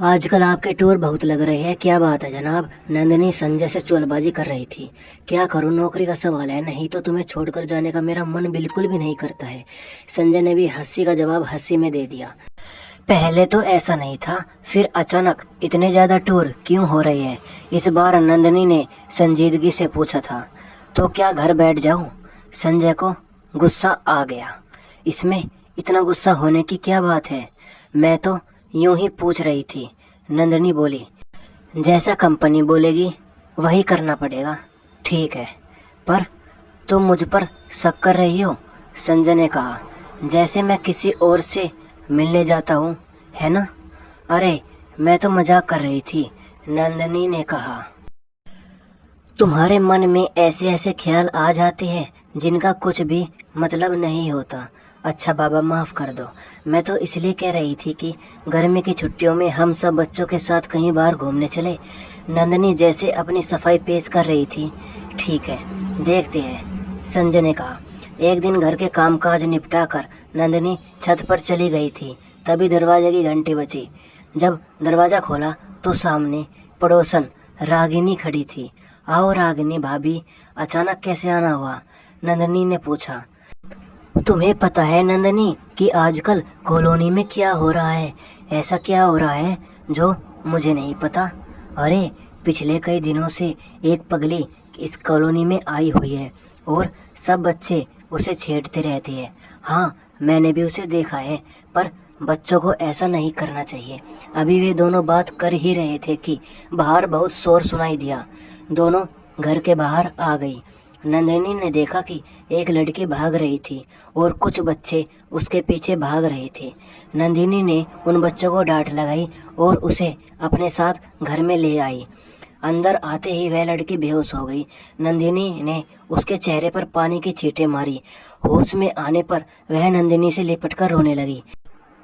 आजकल आपके टूर बहुत लग रहे हैं, क्या बात है जनाब। नंदिनी संजय से चुलबाजी कर रही थी। क्या करूं, नौकरी का सवाल है, नहीं तो तुम्हें छोड़कर जाने का मेरा मन बिल्कुल भी नहीं करता है। संजय ने भी हंसी का जवाब हंसी में दे दिया। पहले तो ऐसा नहीं था, फिर अचानक इतने ज्यादा टूर क्यों हो रहे हैं? इस बार नंदिनी ने संजीदगी से पूछा था। तो क्या घर बैठ जाऊं? संजय को गुस्सा आ गया। इसमें इतना गुस्सा होने की क्या बात है? मैं तो यूं ही पूछ रही थी। नंदिनी बोली, जैसा कंपनी बोलेगी वही करना पड़ेगा। ठीक है, पर तुम मुझ पर शक कर रही हो? संजय ने कहा, जैसे मैं किसी और से मिलने जाता हूँ, है ना? अरे, मैं तो मजाक कर रही थी, नंदिनी ने कहा। तुम्हारे मन में ऐसे ऐसे ख्याल आ जाते हैं जिनका कुछ भी मतलब नहीं होता। अच्छा बाबा, माफ़ कर दो। मैं तो इसलिए कह रही थी कि गर्मी की छुट्टियों में हम सब बच्चों के साथ कहीं बाहर घूमने चले। नंदिनी जैसे अपनी सफाई पेश कर रही थी। ठीक है, देखते हैं, संजय ने कहा। एक दिन घर के कामकाज निपटा कर नंदिनी छत पर चली गई थी। तभी दरवाजे की घंटी बजी। जब दरवाज़ा खोला तो सामने पड़ोसन रागिनी खड़ी थी। आओ रागिनी भाभी, अचानक कैसे आना हुआ? नंदिनी ने पूछा। तुम्हें पता है नंदिनी कि आजकल कॉलोनी में क्या हो रहा है? ऐसा क्या हो रहा है जो मुझे नहीं पता? अरे, पिछले कई दिनों से एक पगली इस कॉलोनी में आई हुई है और सब बच्चे उसे छेड़ते रहते हैं। हाँ, मैंने भी उसे देखा है, पर बच्चों को ऐसा नहीं करना चाहिए। अभी वे दोनों बात कर ही रहे थे कि बाहर बहुत शोर सुनाई दिया। दोनों घर के बाहर आ गई। नंदिनी ने देखा कि एक लड़की भाग रही थी और कुछ बच्चे उसके पीछे भाग रहे थे। नंदिनी ने उन बच्चों को डांट लगाई और उसे अपने साथ घर में ले आई। अंदर आते ही वह लड़की बेहोश हो गई। नंदिनी ने उसके चेहरे पर पानी की छींटे मारी। होश में आने पर वह नंदिनी से लिपटकर रोने लगी।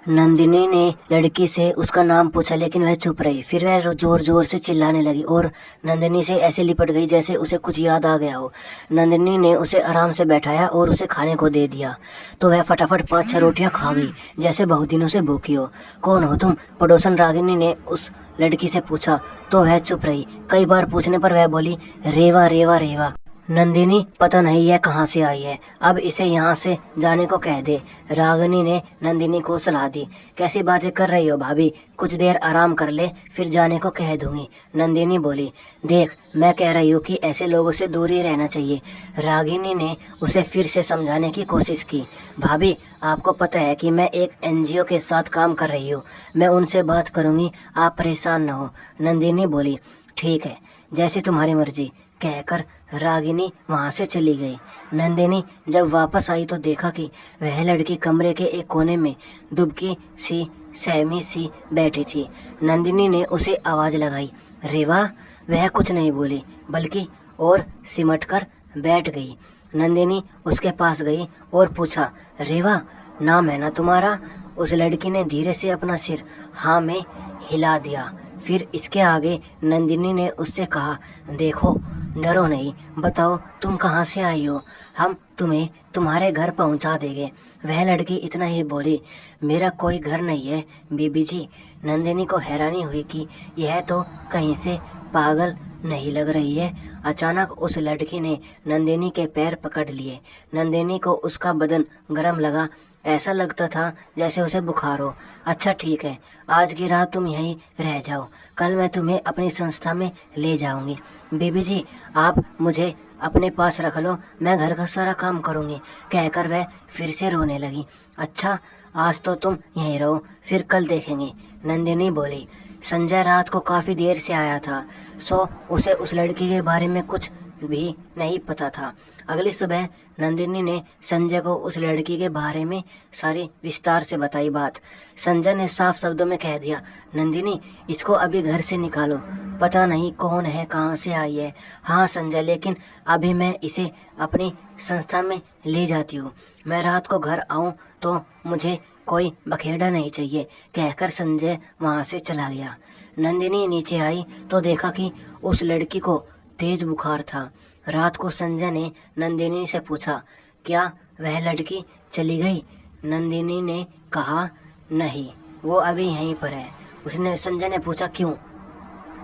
नंदिनी ने लड़की से उसका नाम पूछा, लेकिन वह चुप रही। फिर वह जोर जोर से चिल्लाने लगी और नंदिनी से ऐसे लिपट गई जैसे उसे कुछ याद आ गया हो। नंदिनी ने उसे आराम से बैठाया और उसे खाने को दे दिया तो वह फटाफट 5-6 रोटियां खा गई, जैसे बहुत दिनों से भूखी हो। कौन हो तुम? पड़ोसन रागिनी ने उस लड़की से पूछा तो वह चुप रही। कई बार पूछने पर वह बोली, रेवा रेवा रेवा। नंदिनी, पता नहीं यह कहाँ से आई है, अब इसे यहाँ से जाने को कह दे। रागिनी ने नंदिनी को सलाह दी। कैसी बातें कर रही हो भाभी, कुछ देर आराम कर ले, फिर जाने को कह दूंगी। नंदिनी बोली, देख, मैं कह रही हूँ कि ऐसे लोगों से दूर ही रहना चाहिए। रागिनी ने उसे फिर से समझाने की कोशिश की। भाभी, आपको पता है कि मैं एक एनजीओ के साथ काम कर रही हूँ, मैं उनसे बात करूँगी, आप परेशान न हो। नंदिनी बोली, ठीक है, जैसी तुम्हारी मर्जी, कहकर रागिनी वहां से चली गई। नंदिनी जब वापस आई तो देखा कि वह लड़की कमरे के एक कोने में दुबकी सी सहमी सी बैठी थी। नंदिनी ने उसे आवाज़ लगाई, रेवा। वह कुछ नहीं बोली, बल्कि और सिमट कर बैठ गई। नंदिनी उसके पास गई और पूछा, रेवा, नाम है ना तुम्हारा? उस लड़की ने धीरे से अपना सिर हाँ में हिला दिया। फिर इसके आगे नंदिनी ने उससे कहा, देखो, डरो नहीं, बताओ तुम कहाँ से आई हो, हम तुम्हें तुम्हारे घर पहुँचा देंगे। वह लड़की इतना ही बोली, मेरा कोई घर नहीं है बीबी जी। नंदिनी को हैरानी हुई कि यह तो कहीं से पागल नहीं लग रही है। अचानक उस लड़की ने नंदिनी के पैर पकड़ लिए। नंदिनी को उसका बदन गर्म लगा, ऐसा लगता था जैसे उसे बुखार हो। अच्छा ठीक है, आज की रात तुम यहीं रह जाओ, कल मैं तुम्हें अपनी संस्था में ले जाऊंगी। बीबी जी, आप मुझे अपने पास रख लो, मैं घर का सारा काम करूंगी, कहकर वह फिर से रोने लगी। अच्छा, आज तो तुम यहीं रहो, फिर कल देखेंगे, नंदिनी बोली। संजय रात को काफ़ी देर से आया था, सो उसे उस लड़की के बारे में कुछ भी नहीं पता था। अगली सुबह नंदिनी ने संजय को उस लड़की के बारे में सारी विस्तार से बताई बात। संजय ने साफ शब्दों में कह दिया, नंदिनी, इसको अभी घर से निकालो, पता नहीं कौन है, कहाँ से आई है। हाँ संजय, लेकिन अभी मैं इसे अपनी संस्था में ले जाती हूँ, मैं रात को घर आऊँ तो मुझे कोई बखेड़ा नहीं चाहिए, कहकर संजय वहाँ से चला गया। नंदिनी नीचे आई तो देखा कि उस लड़की को तेज बुखार था। रात को संजय ने नंदिनी से पूछा, क्या वह लड़की चली गई? नंदिनी ने कहा, नहीं, वो अभी यहीं पर है, उसने संजय ने पूछा क्यों?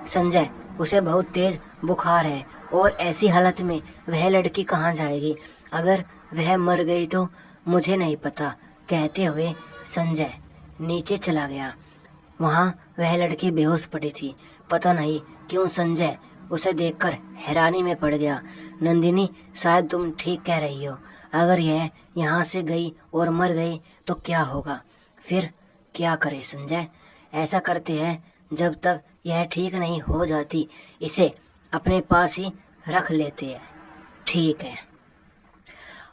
संजय, उसे बहुत तेज बुखार है और ऐसी हालत में वह लड़की कहाँ जाएगी? अगर वह मर गई तो मुझे नहीं पता, कहते हुए संजय नीचे चला गया। वहाँ वह लड़की बेहोश पड़ी थी। पता नहीं क्यों संजय उसे देखकर हैरानी में पड़ गया। नंदिनी, शायद तुम ठीक कह रही हो। अगर यह यहाँ से गई और मर गई तो क्या होगा? फिर क्या करे संजय? ऐसा करते हैं, जब तक यह ठीक नहीं हो जाती इसे अपने पास ही रख लेते हैं। ठीक है।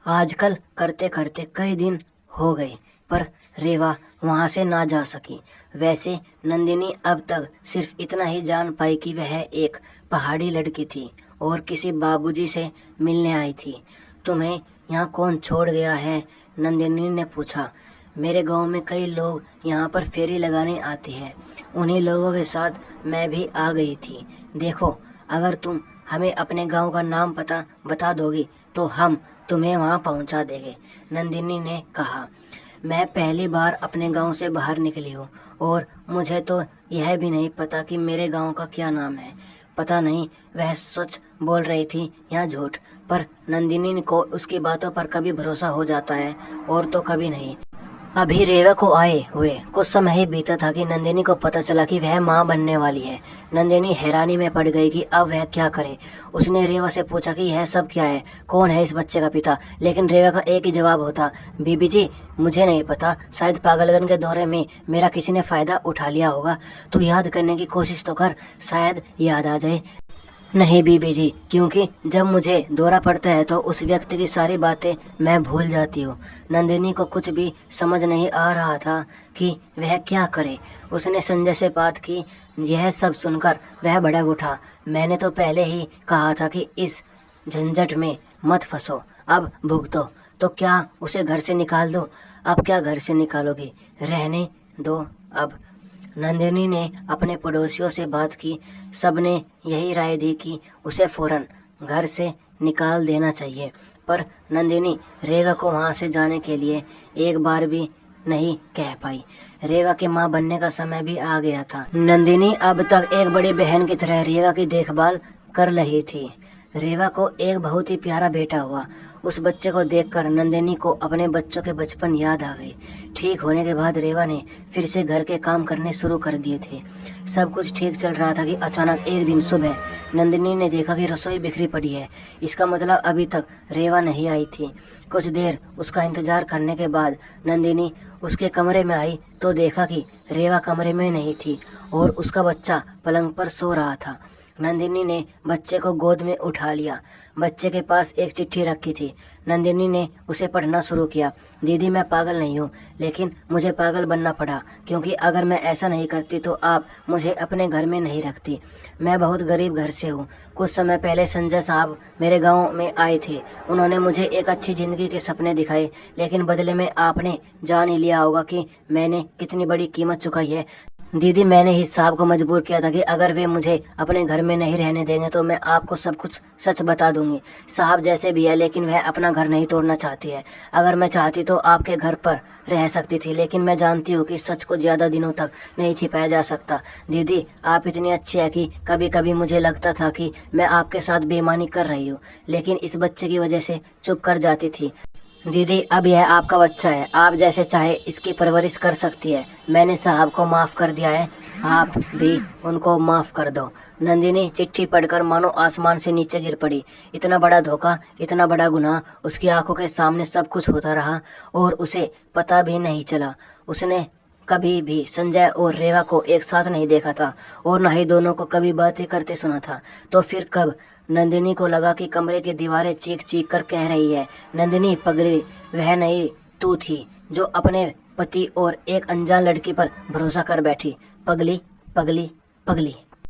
आजकल करते करते कई दिन हो गए पर रेवा वहाँ से ना जा सकी। वैसे नंदिनी अब तक सिर्फ इतना ही जान पाई कि वह एक पहाड़ी लड़की थी और किसी बाबूजी से मिलने आई थी। तुम्हें यहाँ कौन छोड़ गया है? नंदिनी ने पूछा। मेरे गांव में कई लोग यहाँ पर फेरी लगाने आते हैं, उन्हीं लोगों के साथ मैं भी आ गई थी। देखो, अगर तुम हमें अपने गांव का नाम पता बता दोगी तो हम तुम्हें वहाँ पहुँचा देंगे, नंदिनी ने कहा। मैं पहली बार अपने गांव से बाहर निकली हूँ और मुझे तो यह भी नहीं पता कि मेरे गांव का क्या नाम है। पता नहीं वह सच बोल रही थी या झूठ, पर नंदिनी को उसकी बातों पर कभी भरोसा हो जाता है और तो कभी नहीं। अभी रेवा को आए हुए कुछ समय ही बीता था कि नंदिनी को पता चला कि वह मां बनने वाली है। नंदिनी हैरानी में पड़ गई कि अब वह क्या करे। उसने रेवा से पूछा कि यह सब क्या है, कौन है इस बच्चे का पिता? लेकिन रेवा का एक ही जवाब होता, बीबी जी, मुझे नहीं पता, शायद पागलपन के दौरे में मेरा किसी ने फ़ायदा उठा लिया होगा। तू याद करने की कोशिश तो कर, शायद याद आ जाए। नहीं बीबी जी, क्योंकि जब मुझे दौरा पड़ता है तो उस व्यक्ति की सारी बातें मैं भूल जाती हूँ। नंदिनी को कुछ भी समझ नहीं आ रहा था कि वह क्या करे। उसने संजय से बात की। यह सब सुनकर वह भड़क उठा। मैंने तो पहले ही कहा था कि इस झंझट में मत फंसो, अब भुगतो। तो क्या उसे घर से निकाल दो? अब क्या घर से निकालोगी? रहने दो अब। नंदिनी ने अपने पड़ोसियों से बात की। सबने यही राय दी कि उसे फौरन घर से निकाल देना चाहिए, पर नंदिनी रेवा को वहाँ से जाने के लिए एक बार भी नहीं कह पाई। रेवा के माँ बनने का समय भी आ गया था। नंदिनी अब तक एक बड़ी बहन की तरह रेवा की देखभाल कर रही थी। रेवा को एक बहुत ही प्यारा बेटा हुआ। उस बच्चे को देखकर नंदिनी को अपने बच्चों के बचपन याद आ गए। ठीक होने के बाद रेवा ने फिर से घर के काम करने शुरू कर दिए थे। सब कुछ ठीक चल रहा था कि अचानक एक दिन सुबह नंदिनी ने देखा कि रसोई बिखरी पड़ी है। इसका मतलब अभी तक रेवा नहीं आई थी। कुछ देर उसका इंतजार करने के बाद नंदिनी उसके कमरे में आई तो देखा कि रेवा कमरे में नहीं थी और उसका बच्चा पलंग पर सो रहा था। नंदिनी ने बच्चे को गोद में उठा लिया। बच्चे के पास एक चिट्ठी रखी थी। नंदिनी ने उसे पढ़ना शुरू किया। दीदी, मैं पागल नहीं हूँ, लेकिन मुझे पागल बनना पड़ा, क्योंकि अगर मैं ऐसा नहीं करती तो आप मुझे अपने घर में नहीं रखती। मैं बहुत गरीब घर से हूँ। कुछ समय पहले संजय साहब मेरे गांव में आए थे। उन्होंने मुझे एक अच्छी ज़िंदगी के सपने दिखाए, लेकिन बदले में आपने जान ही लिया होगा कि मैंने कितनी बड़ी कीमत चुकाई है। दीदी, मैंने ही साहब को मजबूर किया था कि अगर वे मुझे अपने घर में नहीं रहने देंगे तो मैं आपको सब कुछ सच बता दूंगी। साहब जैसे भी है, लेकिन वह अपना घर नहीं तोड़ना चाहती है। अगर मैं चाहती तो आपके घर पर रह सकती थी, लेकिन मैं जानती हूँ कि सच को ज़्यादा दिनों तक नहीं छिपाया जा सकता। दीदी, आप इतनी अच्छी है कि कभी कभी मुझे लगता था कि मैं आपके साथ बेईमानी कर रही हूँ, लेकिन इस बच्चे की वजह से चुप कर जाती थी। दीदी, अब यह आपका बच्चा है, आप जैसे चाहे इसकी परवरिश कर सकती है। मैंने साहब को माफ़ कर दिया है, आप भी उनको माफ़ कर दो। नंदिनी चिट्ठी पढ़कर मानो आसमान से नीचे गिर पड़ी। इतना बड़ा धोखा, इतना बड़ा गुनाह उसकी आंखों के सामने सब कुछ होता रहा और उसे पता भी नहीं चला। उसने कभी भी संजय और रेवा को एक साथ नहीं देखा था और न ही दोनों को कभी बातें करते सुना था। तो फिर कब नंदिनी को लगा कि कमरे की दीवारें चीख चीख कर कह रही है, नंदिनी पगली, वह नहीं तू थी जो अपने पति और एक अनजान लड़की पर भरोसा कर बैठी। पगली, पगली, पगली।